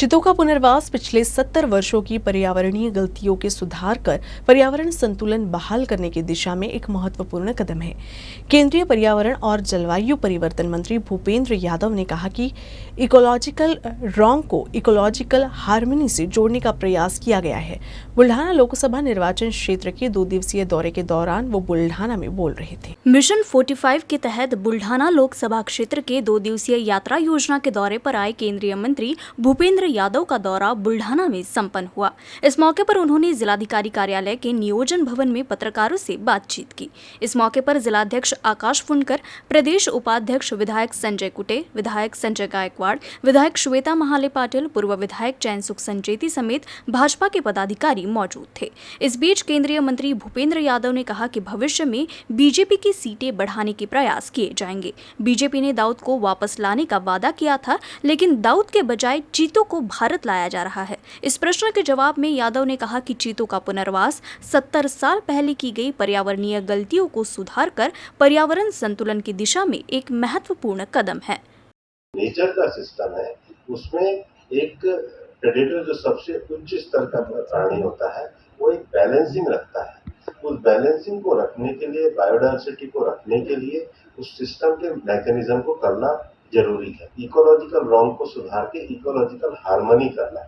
चितों का पुनर्वास पिछले 70 वर्षों की पर्यावरणीय गलतियों के सुधार कर पर्यावरण संतुलन बहाल करने की दिशा में एक महत्वपूर्ण कदम है। केंद्रीय पर्यावरण और जलवायु परिवर्तन मंत्री भूपेंद्र यादव ने कहा कि इकोलॉजिकल रॉन्ग को इकोलॉजिकल हार्मनी से जोड़ने का प्रयास किया गया है। बुल्ढाना लोकसभा निर्वाचन क्षेत्र के 2 दिवसीय दौरे के दौरान वो बुल्ढाना में बोल रहे थे। मिशन 45 के तहत बुल्ढाना लोकसभा क्षेत्र के 2 दिवसीय यात्रा योजना के दौरे पर आए केंद्रीय मंत्री भूपेंद्र यादव का दौरा बुल्ढाना में संपन्न हुआ। इस मौके पर उन्होंने जिलाधिकारी कार्यालय के नियोजन भवन में पत्रकारों से बातचीत की। इस मौके पर जिलाध्यक्ष आकाश फुंडकर, प्रदेश उपाध्यक्ष विधायक संजय कुटे, विधायक संजय गायकवाड़, विधायक श्वेता महाले पाटिल, पूर्व विधायक चैन सुख संचेती समेत भाजपा के पदाधिकारी मौजूद थे। इस बीच केंद्रीय मंत्री भूपेंद्र यादव ने कहा कि भविष्य में बीजेपी की सीटें बढ़ाने के प्रयास किए जाएंगे। बीजेपी ने दाऊद को वापस लाने का वादा किया था, लेकिन दाऊद के बजाय चीतों को भारत लाया जा रहा है। इस प्रश्न के जवाब में यादव ने कहा कि चीतों का पुनर्वास 70 साल पहले की गई पर्यावरणीय गलतियों को सुधार कर पर्यावरण संतुलन की दिशा में एक महत्वपूर्ण कदम है। नेचर का सिस्टम है, उसमें एक प्रेडेटर जो सबसे उच्च स्तर का प्राणी होता है, वो एक बैलेंसिंग रखता है। उस बैलेंसिंग को रखने के लिए, बायोडायवर्सिटी को रखने के लिए उस सिस्टम के मैकेनिज्म को करना जरूरी है। इकोलॉजिकल रॉन्ग को सुधार के इकोलॉजिकल हार्मनी करना।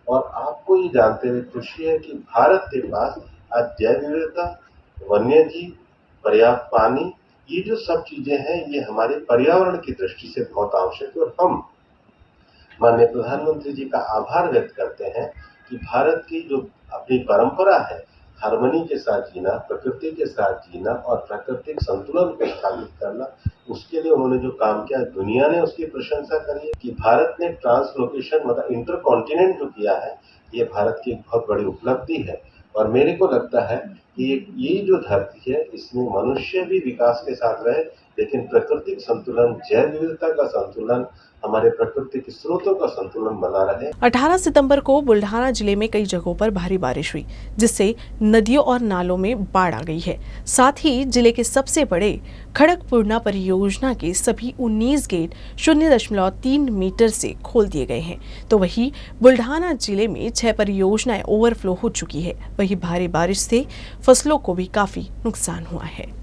और आपको ये जानते हुए खुशी है कि भारत के पास आज जैव विविधता, वन्य जीव, पर्याप्त पानी, ये जो सब चीजें हैं, ये हमारे पर्यावरण की दृष्टि से बहुत आवश्यक है। और हम माननीय प्रधानमंत्री जी का आभार व्यक्त करते हैं कि भारत की जो अपनी परंपरा है, हार्मनी के साथ जीना, प्रकृति के साथ जीना और प्राकृतिक संतुलन को स्थापित करना, उसके लिए उन्होंने जो काम किया, दुनिया ने उसकी प्रशंसा करी है कि भारत ने ट्रांसलोकेशन मतलब इंटरकॉन्टिनेंट जो किया है, ये भारत की एक बहुत बड़ी उपलब्धि है। और मेरे को लगता है कि ये जो धरती है, इसमें मनुष्य भी विकास के साथ रहे, लेकिन प्राकृतिक संतुलन, जैव विविधता का संतुलन, हमारे प्राकृतिक स्रोतों का संतुलन बना रहे। 18 सितंबर को बुल्ढाना जिले में कई जगहों पर भारी बारिश हुई, जिससे नदियों और नालों में बाढ़ आ गई है। साथ ही जिले के सबसे बड़े खड़कपुरना परियोजना के सभी 19 गेट 0.3 मीटर से खोल दिए गए हैं। तो वहीं बुल्ढाना जिले में 6 परियोजनाएं ओवरफ्लो हो चुकी है। वहीं भारी बारिश से फसलों को भी काफी नुकसान हुआ है।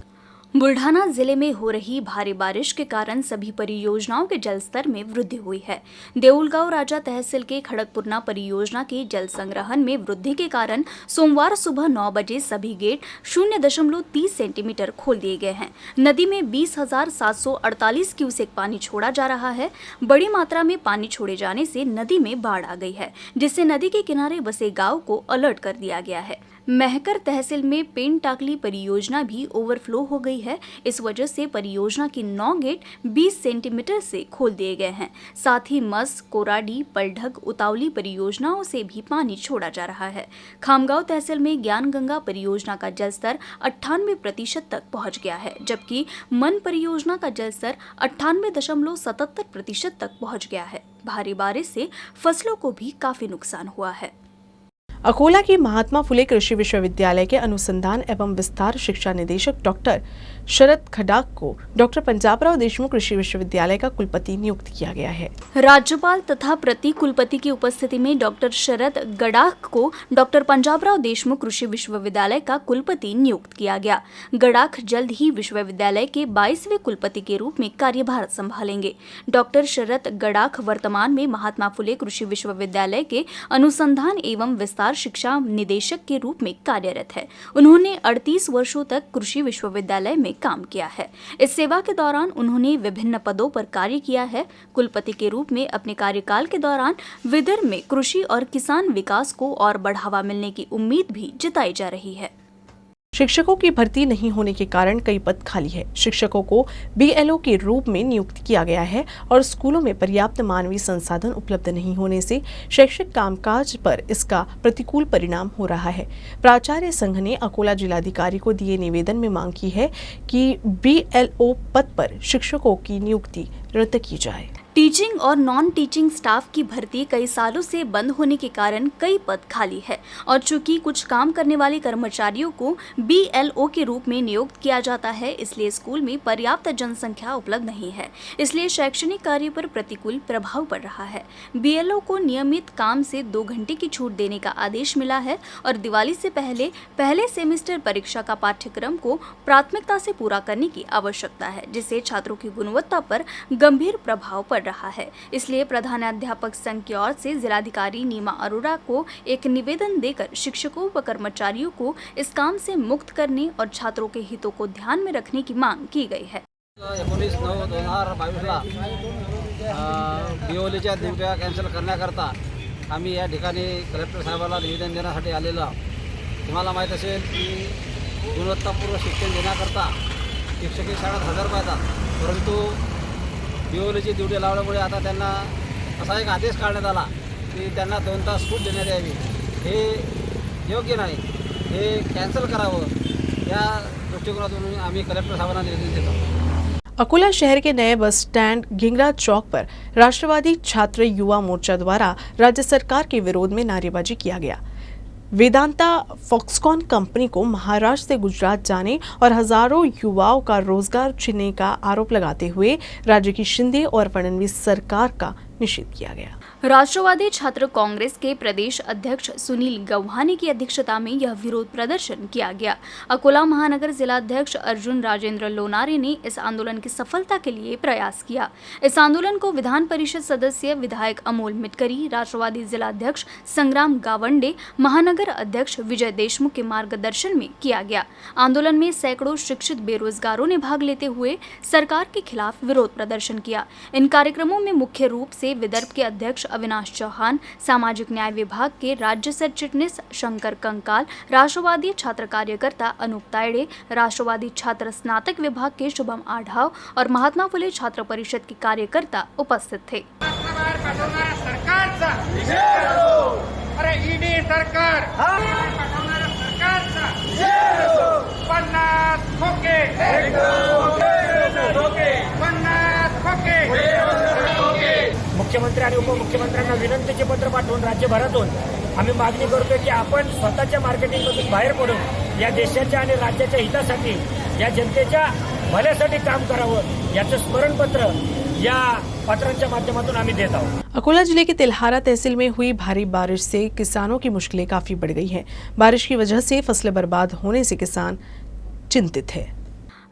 बुल्ढाना जिले में हो रही भारी बारिश के कारण सभी परियोजनाओं के जल स्तर में वृद्धि हुई है। देउलगांव राजा तहसील के खड़कपुरना परियोजना के जल संग्रहण में वृद्धि के कारण सोमवार सुबह 9 बजे सभी गेट 0.30 सेंटीमीटर खोल दिए गए हैं। नदी में 20,748 क्यूसेक पानी छोड़ा जा रहा है। बड़ी मात्रा में पानी छोड़े जाने से नदी में बाढ़ आ गई है, जिससे नदी के किनारे बसे गांव को अलर्ट कर दिया गया है। महकर तहसील में पेन टाकली परियोजना भी ओवरफ्लो हो गई है। इस वजह से परियोजना के 9 गेट 20 सेंटीमीटर से खोल दिए गए हैं। साथ ही मस, कोराडी, पलढक, उतावली परियोजनाओं से भी पानी छोड़ा जा रहा है। खामगांव तहसील में ज्ञान गंगा परियोजना का जलस्तर 98% तक पहुंच गया है, जबकि मन परियोजना का जलस्तर 98.77% तक पहुंच गया है। भारी बारिश से फसलों को भी काफी नुकसान हुआ है। अकोला के महात्मा फुले कृषि विश्वविद्यालय के अनुसंधान एवं विस्तार शिक्षा निदेशक डॉक्टर शरद खडाक को डॉक्टर पंजाबराव देशमुख कृषि विश्वविद्यालय का कुलपति नियुक्त किया गया है। राज्यपाल तथा प्रति कुलपति की उपस्थिति में डॉक्टर शरद गडाख को डॉक्टर पंजाबराव देशमुख कृषि विश्वविद्यालय का कुलपति नियुक्त किया गया। गडाख जल्द ही विश्वविद्यालय के 22वें कुलपति के रूप में कार्यभार संभालेंगे। डॉक्टर शरद गडाख वर्तमान में महात्मा फुले कृषि विश्वविद्यालय के अनुसंधान एवं विस्तार शिक्षा निदेशक के रूप में कार्यरत है। उन्होंने 38 वर्षों तक कृषि विश्वविद्यालय में काम किया है। इस सेवा के दौरान उन्होंने विभिन्न पदों पर कार्य किया है। कुलपति के रूप में अपने कार्यकाल के दौरान विदर्भ में कृषि और किसान विकास को और बढ़ावा मिलने की उम्मीद भी जताई जा रही है। शिक्षकों की भर्ती नहीं होने के कारण कई पद खाली है। शिक्षकों को BLO के रूप में नियुक्त किया गया है और स्कूलों में पर्याप्त मानवीय संसाधन उपलब्ध नहीं होने से शैक्षिक कामकाज पर इसका प्रतिकूल परिणाम हो रहा है। प्राचार्य संघ ने अकोला जिलाधिकारी को दिए निवेदन में मांग की है कि BLO पद पर शिक्षकों की नियुक्ति रद्द की जाए। टीचिंग और नॉन टीचिंग स्टाफ की भर्ती कई सालों से बंद होने के कारण कई पद खाली है और चूंकि कुछ काम करने वाले कर्मचारियों को BLO के रूप में नियुक्त किया जाता है, इसलिए स्कूल में पर्याप्त जनसंख्या उपलब्ध नहीं है। इसलिए शैक्षणिक कार्य पर प्रतिकूल प्रभाव पड़ रहा है। BLO को नियमित काम से 2 घंटे की छूट देने का आदेश मिला है और दिवाली से पहले सेमेस्टर परीक्षा का पाठ्यक्रम को प्राथमिकता से पूरा करने की आवश्यकता है, जिससे छात्रों की गुणवत्ता पर गंभीर प्रभाव पड़ रहा है। इसलिए प्रधानाध्यापक संघ की ओर से जिलाधिकारी नीमा अरोड़ा को एक निवेदन देकर शिक्षकों व कर्मचारियों को इस काम से मुक्त करने और छात्रों के हितों को ध्यान में रखने की मांग की गई है। 19/9/2022ला BOLच्या ड्युट्या कॅन्सल करण्याकरता आम्ही या ठिकाणी कलेक्टर साहेबांना निवेदन देण्यासाठी आलेलो आहोत। तुम्हाला माहीत असेल की गुणवत्तापूर्ण शिक्षण देण्याकरता शिक्षकी शाळेत हजर पाहिजेत, परंतु BOLची ड्युटी लावल्यामुळे आता त्यांना असा एक आदेश काढण्यात आला की त्यांना 2 तास सूट देण्यात यावी। हे योग्य नाही, हे कॅन्सल करावं, या दृष्टिकोनातून आम्ही कलेक्टर साहेबांना निवेदन देतो। अकोला शहर के नए बस स्टैंड घिंगरा चौक पर राष्ट्रवादी छात्र युवा मोर्चा द्वारा राज्य सरकार के विरोध में नारेबाजी किया गया। वेदांता फॉक्सकॉन कंपनी को महाराष्ट्र से गुजरात जाने और हजारों युवाओं का रोजगार छीनने का आरोप लगाते हुए राज्य की शिंदे और फडणवीस सरकार का निषेध किया गया। राष्ट्रवादी छात्र कांग्रेस के प्रदेश अध्यक्ष सुनील गौहाने की अध्यक्षता में यह विरोध प्रदर्शन किया गया। अकोला महानगर जिलाध्यक्ष अर्जुन राजेंद्र लोनारे ने इस आंदोलन की सफलता के लिए प्रयास किया। इस आंदोलन को विधान परिषद सदस्य विधायक अमोल मिटकरी, राष्ट्रवादी जिलाध्यक्ष संग्राम गावंडे, महानगर अध्यक्ष विजय देशमुख के मार्गदर्शन में किया गया। आंदोलन में सैकड़ों शिक्षित बेरोजगारों ने भाग लेते हुए सरकार के खिलाफ विरोध प्रदर्शन किया। इन कार्यक्रमों में मुख्य रूप से विदर्भ के अध्यक्ष अविनाश चौहान, सामाजिक न्याय विभाग के राज्य सह चिटनीस शंकर कंकाल, राष्ट्रवादी छात्र कार्यकर्ता अनूप तायडे, राष्ट्रवादी छात्र स्नातक विभाग के शुभम आढाव और महात्मा फुले छात्र परिषद के कार्यकर्ता उपस्थित थे। मुख्यमंत्री आणि उपमुख्यमंत्र्यांना विनंतीचे पत्र पाठवून राज्यभरातून आम्ही मागणी करतोय की आपण स्वतःच्या मार्केटिंगमधून बाहेर पडून या देशाच्या आणि राज्याच्या हितासाठी, या जनतेच्या भल्यासाठी काम करावं, याचं स्मरणपत्र या पत्रांच्या माध्यमातून आम्ही देत आहोत। अकोला जिले के तिल्हारा तहसील में हुई भारी बारिश से किसानों की मुश्किलें काफी बढ़ गई हैं। बारिश की वजह से फसलें बर्बाद होने से किसान चिंतित है।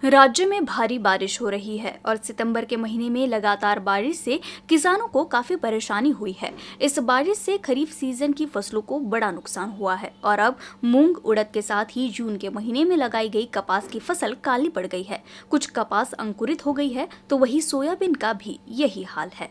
राज्य में भारी बारिश हो रही है और सितंबर के महीने में लगातार बारिश से किसानों को काफी परेशानी हुई है। इस बारिश से खरीफ सीजन की फसलों को बड़ा नुकसान हुआ है और अब मूंग, उड़द के साथ ही जून के महीने में लगाई गई कपास की फसल काली पड़ गई है। कुछ कपास अंकुरित हो गई है तो वही सोयाबीन का भी यही हाल है।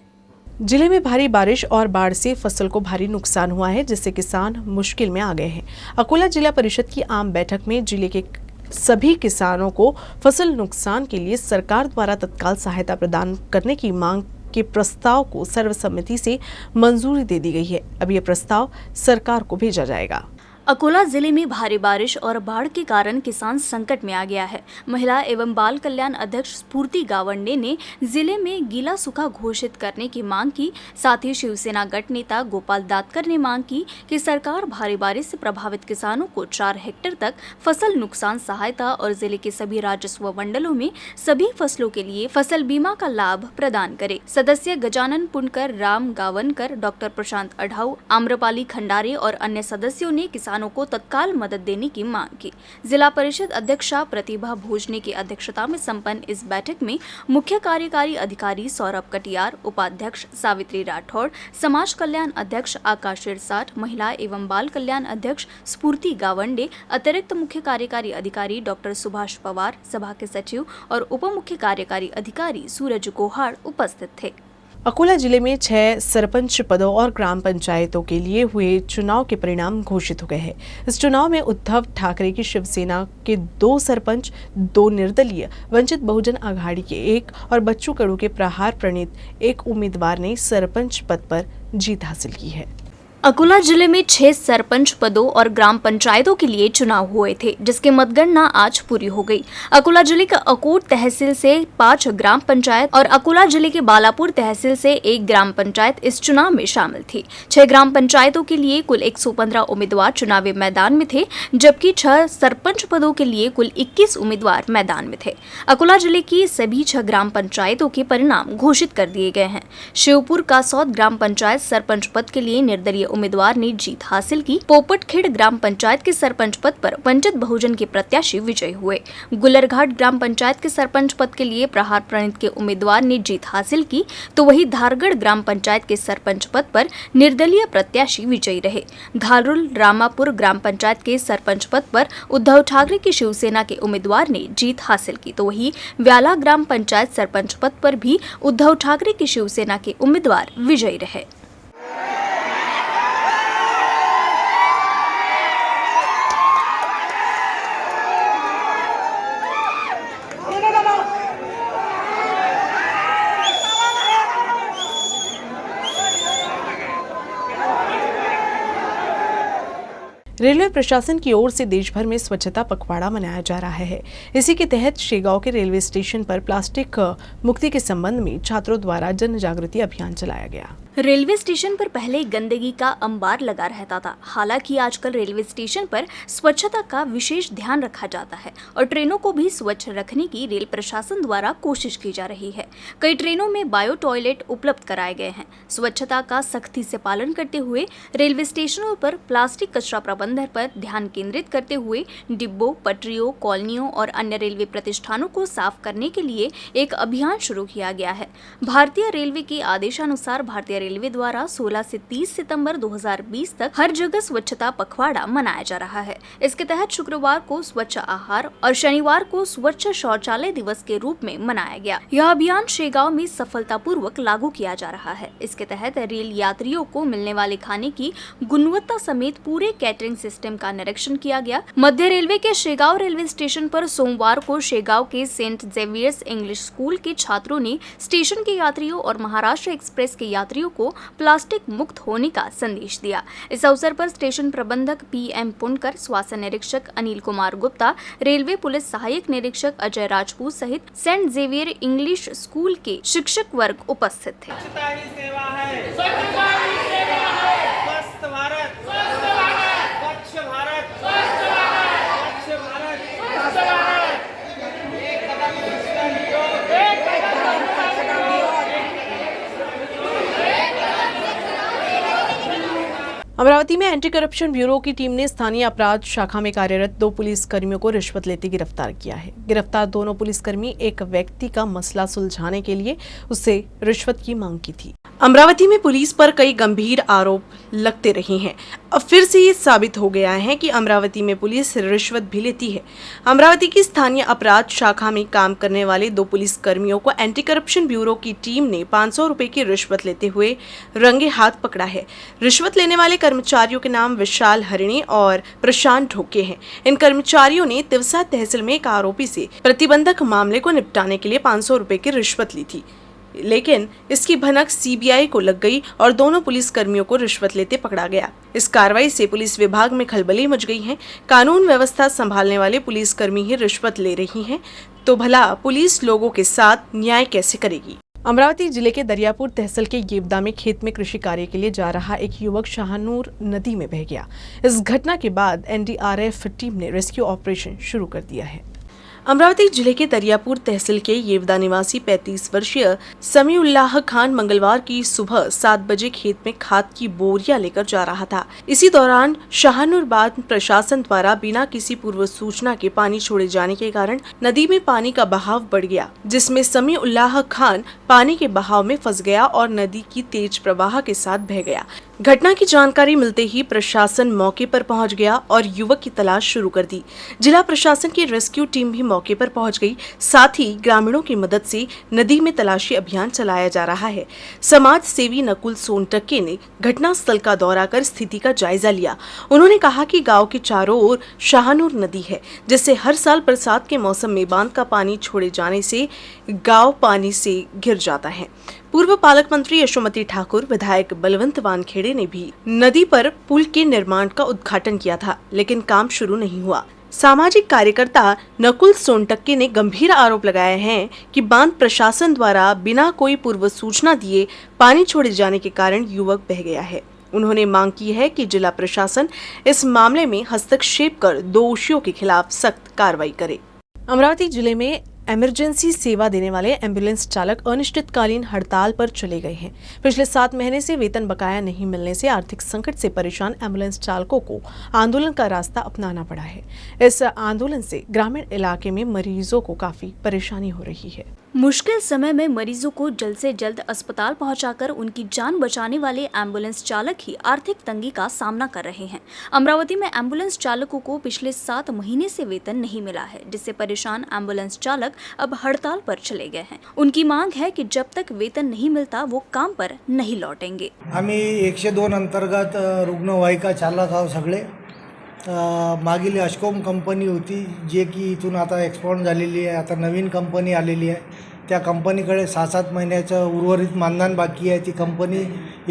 जिले में भारी बारिश और बाढ़ से फसल को भारी नुकसान हुआ है, जिससे किसान मुश्किल में आ गए हैं। अकोला जिला परिषद की आम बैठक में जिले के सभी किसानों को फसल नुकसान के लिए सरकार द्वारा तत्काल सहायता प्रदान करने की मांग के प्रस्ताव को सर्वसम्मति से मंजूरी दे दी गई है। अब यह प्रस्ताव सरकार को भेजा जाएगा। अकोला जिले में भारी बारिश और बाढ़ के कारण किसान संकट में आ गया है। महिला एवं बाल कल्याण अध्यक्ष स्फूर्ति गावंडे ने जिले में गीला सूखा घोषित करने की मांग की। साथ ही शिवसेना गठ नेता गोपाल दातकर ने मांग की कि सरकार भारी बारिश से प्रभावित किसानों को 4 हेक्टेयर तक फसल नुकसान सहायता और जिले के सभी राजस्व मंडलों में सभी फसलों के लिए फसल बीमा का लाभ प्रदान करे। सदस्य गजानन पुणकर, राम गावनकर, डॉक्टर प्रशांत अढाऊ, आम्रपाली खंडारे और अन्य सदस्यों ने किसानों को तत्काल मदद देने की मांग की। जिला परिषद अध्यक्षा प्रतिभा भोजने की अध्यक्षता में संपन्न इस बैठक में मुख्य कार्यकारी अधिकारी सौरभ कटियार, उपाध्यक्ष सावित्री राठौड़, समाज कल्याण अध्यक्ष आकाश शिरसाट, महिला एवं बाल कल्याण अध्यक्ष स्फूर्ति गावंडे, अतिरिक्त मुख्य कार्यकारी अधिकारी डॉक्टर सुभाष पवार, सभा के सचिव और उप मुख्य कार्यकारी अधिकारी सूरज कोहाड़ उपस्थित थे। अकोला जिले में 6 सरपंच पदों और ग्राम पंचायतों के लिए हुए चुनाव के परिणाम घोषित हो गए हैं। इस चुनाव में उद्धव ठाकरे की शिवसेना के 2 सरपंच, 2 निर्दलीय, वंचित बहुजन आघाड़ी के 1 और बच्चू कडू के प्रहार प्रणीत 1 उम्मीदवार ने सरपंच पद पर जीत हासिल की है। अकोला जिले में 6 सरपंच पदों और ग्राम पंचायतों के लिए चुनाव हुए थे, जिसकी मतगणना आज पूरी हो गई। अकोला जिले के अकोट तहसील से 5 ग्राम पंचायत और अकोला जिले के बालापुर तहसील से 1 ग्राम पंचायत इस चुनाव में शामिल थी। 6 ग्राम पंचायतों के लिए कुल 115 उम्मीदवार चुनावी मैदान में थे, जबकि 6 सरपंच पदों के लिए कुल 21 उम्मीदवार मैदान में थे। अकोला जिले की सभी 6 ग्राम पंचायतों के परिणाम घोषित कर दिए गए हैं। शिवपुर कासौद ग्राम पंचायत सरपंच पद के लिए निर्दलीय उम्मीदवार ने जीत हासिल की। पोपटखेड़ ग्राम पंचायत के सरपंच पद पर वंचित बहुजन के प्रत्याशी विजयी हुए। गुलरघाट ग्राम पंचायत के सरपंच पद के लिए प्रहार प्रणीत के उम्मीदवार ने जीत हासिल की, तो वहीं धारगढ़ ग्राम पंचायत के सरपंच पद पर निर्दलीय प्रत्याशी विजयी रहे। घारुल रामापुर ग्राम पंचायत के सरपंच पद पर उद्धव ठाकरे की शिवसेना के उम्मीदवार ने जीत हासिल की, तो वहीं व्याला ग्राम पंचायत सरपंच पद पर भी उद्धव ठाकरे की शिवसेना के उम्मीदवार विजयी रहे। रेलवे प्रशासन की ओर से देश भर में स्वच्छता पखवाड़ा मनाया जा रहा है। इसी के तहत शेगांव के रेलवे स्टेशन पर प्लास्टिक मुक्ति के संबंध में छात्रों द्वारा जन जागृति अभियान चलाया गया। रेलवे स्टेशन पर पहले गंदगी का अंबार लगा रहता था। हालांकि आजकल रेलवे स्टेशन पर स्वच्छता का विशेष ध्यान रखा जाता है और ट्रेनों को भी स्वच्छ रखने की रेल प्रशासन द्वारा कोशिश की जा रही है। कई ट्रेनों में बायो टॉयलेट उपलब्ध कराए गए हैं। स्वच्छता का सख्ती से पालन करते हुए रेलवे स्टेशनों पर प्लास्टिक कचरा प्रबंधन पर ध्यान केंद्रित करते हुए डिब्बों, पटरियों, कॉलोनियों और अन्य रेलवे प्रतिष्ठानों को साफ करने के लिए एक अभियान शुरू किया गया है। भारतीय रेलवे के आदेशानुसार भारतीय रेलवे द्वारा 16 से 30 सितंबर 2020 तक हर जगह स्वच्छता पखवाड़ा मनाया जा रहा है। इसके तहत शुक्रवार को स्वच्छ आहार और शनिवार को स्वच्छ शौचालय दिवस के रूप में मनाया गया। यह अभियान शेगांव में सफलतापूर्वक लागू किया जा रहा है। इसके तहत रेल यात्रियों को मिलने वाले खाने की गुणवत्ता समेत पूरे कैटरिंग सिस्टम का निरीक्षण किया गया। मध्य रेलवे के शेगांव रेलवे स्टेशन पर सोमवार को शेगांव के सेंट जेवियर्स इंग्लिश स्कूल के छात्रों ने स्टेशन के यात्रियों और महाराष्ट्र एक्सप्रेस के यात्रियों को प्लास्टिक मुक्त होने का संदेश दिया। इस अवसर पर स्टेशन प्रबंधक PM पुनकर, स्वास्थ्य निरीक्षक अनिल कुमार गुप्ता, रेलवे पुलिस सहायक निरीक्षक अजय राजपूत सहित सेंट जेवियर इंग्लिश स्कूल के शिक्षक वर्ग उपस्थित थे। अमरावती में एंटी करप्शन ब्यूरो की टीम ने स्थानीय अपराध शाखा में कार्यरत 2 पुलिस कर्मियों को रिश्वत लेते गिरफ्तार किया है। गिरफ्तार दोनों पुलिसकर्मी एक व्यक्ति का मसला सुलझाने के लिए उससे रिश्वत की मांग की थी। अमरावती में पुलिस पर कई गंभीर आरोप लगते रहे हैं। अब फिर से ये साबित हो गया है कि अमरावती में पुलिस रिश्वत भी लेती है। अमरावती की स्थानीय अपराध शाखा में काम करने वाले 2 पुलिस कर्मियों को एंटी करप्शन ब्यूरो की टीम ने 500 रुपए की रिश्वत लेते हुए रंगे हाथ पकड़ा है। रिश्वत लेने वाले कर्मचारियों के नाम विशाल हरिणी और प्रशांत ढोके हैं। इन कर्मचारियों ने तिवसा तहसील में एक आरोपी से प्रतिबंधक मामले को निपटाने के लिए 500 रुपए की रिश्वत ली थी, लेकिन इसकी भनक CBI को लग गई और दोनों पुलिस कर्मियों को रिश्वत लेते पकड़ा गया। इस कार्रवाई से पुलिस विभाग में खलबली मच गई है। कानून व्यवस्था संभालने वाले पुलिसकर्मी ही रिश्वत ले रही हैं, तो भला पुलिस लोगों के साथ न्याय कैसे करेगी। अमरावती जिले के दरियापुर तहसील के येवदा में खेत में कृषि कार्य के लिए जा रहा एक युवक शाहनूर नदी में बह गया। इस घटना के बाद NDRF टीम ने रेस्क्यू ऑपरेशन शुरू कर दिया है। अमरावती जिले के दरियापुर तहसील के येवदा निवासी 35 वर्षीय समीउल्लाह खान मंगलवार की सुबह 7 बजे खेत में खाद की बोरियां लेकर जा रहा था। इसी दौरान शाहनूर बांध प्रशासन द्वारा बिना किसी पूर्व सूचना के पानी छोड़े जाने के कारण नदी में पानी का बहाव बढ़ गया, जिसमें समीउल्लाह खान पानी के बहाव में फंस गया और नदी की तेज प्रवाह के साथ बह गया। घटना की जानकारी मिलते ही प्रशासन मौके पर पहुंच गया और युवक की तलाश शुरू कर दी। जिला प्रशासन की रेस्क्यू टीम भी मौके पर पहुंच गई। साथ ही ग्रामीणों की मदद से नदी में तलाशी अभियान चलाया जा रहा है। समाज सेवी नकुल सोनटक्के ने घटना स्थल का दौरा कर स्थिति का जायजा लिया। उन्होंने कहा कि गांव के चारों ओर शाहनूर नदी है, जिससे हर साल बरसात के मौसम में बांध का पानी छोड़े जाने से गांव पानी से घिर जाता है। पूर्व पालक मंत्री यशोमती ठाकुर, विधायक बलवंत वानखेड़े ने भी नदी पर पुल के निर्माण का उद्घाटन किया था, लेकिन काम शुरू नहीं हुआ। सामाजिक कार्यकर्ता नकुल सोनटक्के ने गंभीर आरोप लगाए हैं कि बांध प्रशासन द्वारा बिना कोई पूर्व सूचना दिए पानी छोड़े जाने के कारण युवक बह गया है। उन्होंने मांग की है कि जिला प्रशासन इस मामले में हस्तक्षेप कर दोषियों के खिलाफ सख्त कार्रवाई करे। अमरावती जिले में इमरजेंसी सेवा देने वाले एम्बुलेंस चालक अनिश्चितकालीन हड़ताल पर चले गए हैं। पिछले 7 महीने से वेतन बकाया नहीं मिलने से आर्थिक संकट से परेशान एम्बुलेंस चालकों को आंदोलन का रास्ता अपनाना पड़ा है। इस आंदोलन से ग्रामीण इलाके में मरीजों को काफी परेशानी हो रही है। मुश्किल समय में मरीजों को जल्द से जल्द अस्पताल पहुंचाकर उनकी जान बचाने वाले एम्बुलेंस चालक ही आर्थिक तंगी का सामना कर रहे हैं। अमरावती में एम्बुलेंस चालकों को पिछले 7 महीने से वेतन नहीं मिला है, जिससे परेशान एम्बुलेंस चालक अब हड़ताल पर चले गए हैं। उनकी मांग है कि जब तक वेतन नहीं मिलता वो काम पर नहीं लौटेंगे। आम्ही 102 अंतर्गत रुग्णवाहिका चालक आहोत सगळे। मागील अशकोम कंपनी होती जे की इथून आता एक्सपाउंड झालेली आहे। आता नवीन कंपनी आलेली आहे। त्या कंपनीकडे 6-7 महिन्याचं उर्वरित मानधन बाकी आहे। ती कंपनी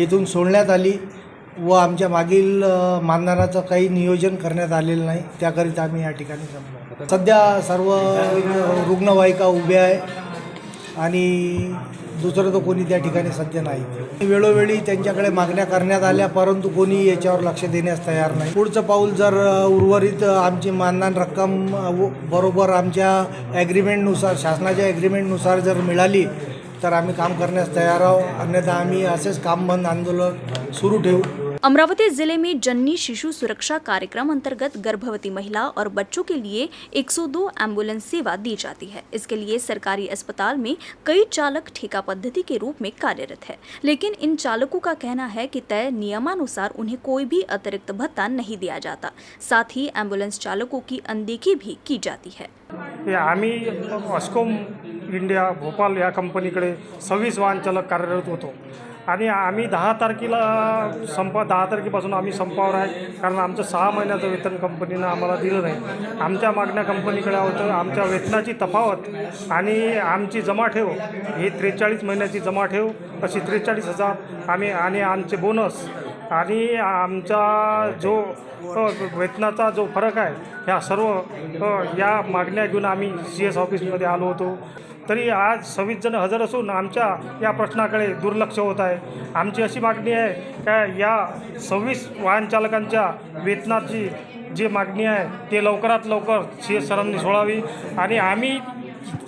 इथून सोडण्यात आली व आमच्या मागील मानधनाचं काही नियोजन करण्यात आलेलं नाही। त्याकरिता आम्ही या ठिकाणी जमलो। सध्या सर्व रुग्णवाहिका उभ्या आहे आणि दुसरं तर कोणी त्या ठिकाणी सध्या नाही। वेळोवेळी त्यांच्याकडे मागण्या करण्यात आल्या, परंतु कोणी याच्यावर लक्ष देण्यास तयार नाही। पुढचं पाऊल जर उर्वरित आमची मानधन रक्कम बरोबर आमच्या ॲग्रीमेंटनुसार, शासनाच्या ॲग्रीमेंटनुसार जर मिळाली तर आम्ही काम करण्यास तयार आहोत, अन्यथा आम्ही असेच काम बंद आंदोलन सुरू ठेवू। अमरावती जिले में जननी शिशु सुरक्षा कार्यक्रम अंतर्गत गर्भवती महिला और बच्चों के लिए 102 एम्बुलेंस सेवा दी जाती है। इसके लिए सरकारी अस्पताल में कई चालक ठेका पद्धति के रूप में कार्यरत है, लेकिन इन चालकों का कहना है कि तय नियमानुसार उन्हें कोई भी अतिरिक्त भत्ता नहीं दिया जाता। साथ ही एम्बुलेंस चालकों की अनदेखी भी की जाती है। आम्ही ऑस्कोम इंडिया भोपाल या कंपनीकडे 26 वाहन चालक कार्यरत होतो आणि आम्ही 10 तारखेपासून आम्ही संपावर आहे, कारण आमचं 6 महिन्याचं वेतन कंपनीनं आम्हाला दिलं नाही। आमच्या मागण्या कंपनीकडे होतं, आमच्या वेतनाची तफावत आणि आमची जमाठेव ही 43 महिन्याची जमाठेव अशी 43,000 आम्ही आणि आमचे बोनस आणि आमचा जो वेतनाचा जो फरक आहे, ह्या सर्व या मागण्या घेऊन आम्ही CS ऑफिसमध्ये आलो होतो। तरी आज 26 जण हजर असून आमच्या या प्रश्नाकडे दुर्लक्ष होत आहे। आमची अशी मागणी आहे का या 26 वाहन चालकांच्या वेतनाची जी मागणी आहे ते लवकरात लवकर CS सरांनी सोडावी आणि आम्ही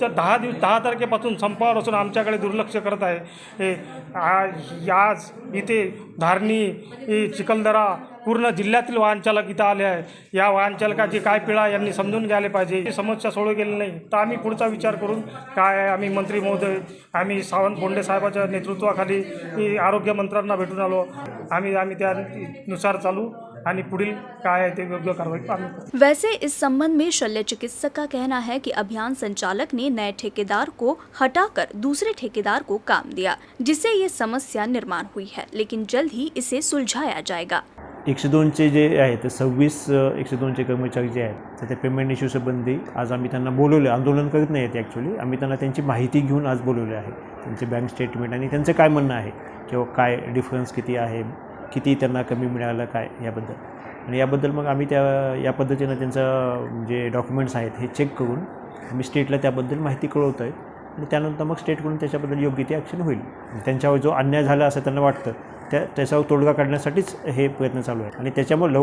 10 तारखेपासून संपावर असून आमच्याकडे दुर्लक्ष करत आहे। आज इथे धारणी, चिखलदरा पूर्ण जिल्ह्यातील वाहन चालक इथं आले आहे। या वाहन चालकाची काय पीडा यांनी समजून घ्यायला पाहिजे। समस्या सोडवली गेली नाही तर आम्ही पुढचा विचार करून काय आहे, आम्ही मंत्री महोदय, आम्ही सावंत बोंडे साहेबाच्या नेतृत्वाखाली आरोग्य मंत्र्यांना भेटून आलो। आम्ही त्यानुसार चालू आणि पुढील काय आहे ते योग्य कारवाई आम्ही करू। वैसे इस संबंध में शल्य चिकित्सक का कहना है कि अभियान संचालक ने नए ठेकेदार को हटाकर दूसरे ठेकेदार को काम दिया, जिससे ये समस्या निर्माण हुई है, लेकिन जल्द ही इसे सुलझाया जाएगा। 102चे जे आहेत ते 26 102चे कर्मचारी जे आहेत तर ते पेमेंट इश्यू संबंधी आज आम्ही त्यांना बोलवले। आंदोलन करत नाही आहेत ॲक्च्युली, आम्ही त्यांना त्यांची माहिती घेऊन आज बोलवले आहे। त्यांचे बँक स्टेटमेंट आणि त्यांचं काय म्हणणं आहे किंवा काय डिफरन्स किती आहे, किती त्यांना कमी मिळालं काय याबद्दल, आणि याबद्दल मग आम्ही या पद्धतीनं त्यांचं जे डॉक्युमेंट्स आहेत हे चेक करून आम्ही स्टेटला त्याबद्दल माहिती कळवतो आहे आणि त्यानंतर मग स्टेटकडून त्याच्याबद्दल योग्य ती ॲक्शन होईल। त्यांच्यावर जो अन्याय झाला असं त्यांना वाटतं त्याच्यावर तोडगा काढण्यासाठीच हे प्रयत्न चालू आहे आणि त्याच्यामुळे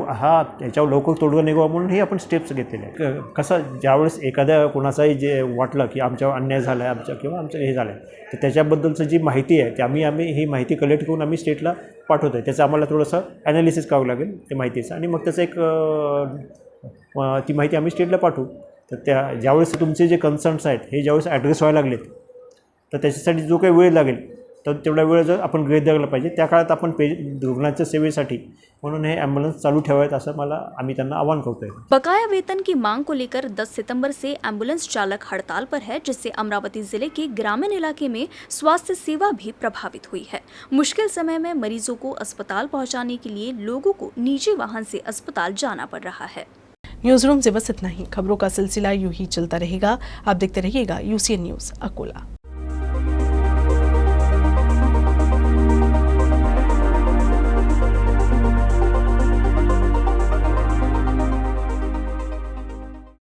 त्याच्यावर लवकर तोडगा निघावा म्हणून हे आपण स्टेप्स घेतलेले आहे। कसं ज्यावेळेस एखाद्या कोणाचाही जे वाटलं की आमच्यावर अन्याय झाला आहे किंवा आमचं हे झालं आहे तर त्याच्याबद्दलचं जी माहिती आहे ती आम्ही ही माहिती कलेक्ट करून आम्ही स्टेटला पाठवतो आहे। त्याचं आम्हाला थोडंसं ॲनालिसिस करावं लागेल ते माहितीचं आणि मग त्याचं ती माहिती आम्ही स्टेटला पाठवू। तर ज्यावेळेस तुमचे जे कन्सर्न्स आहेत हे ज्यावेळेस ॲड्रेस व्हायला लागलेत तर त्याच्यासाठी जो काही वेळ लागेल तर तेवढा वेळ जर आपण गृहीत धरला पाहिजे। त्या काळात आपण रुग्णांच्या सेवेसाठी म्हणून हे ॲम्ब्युलन्स चालू ठेवायत असं आम्ही त्यांना आवाहन करतोय। बकाया वेतन की मांग को लेकर 10 सितंबर से एम्बुलेंस चालक हड़ताल पर है, जिससे अमरावती जिले के ग्रामीण इलाके में स्वास्थ्य सेवा भी प्रभावित हुई है। मुश्किल समय में मरीजों को अस्पताल पहुंचाने के लिए लोगों को निजी वाहन से अस्पताल जाना पड़ रहा है। न्यूज रूम से बस इतना ही। खबरों का सिलसिला यूं ही चलता रहेगा। आप देखते रहिएगा UCN न्यूज अकोला।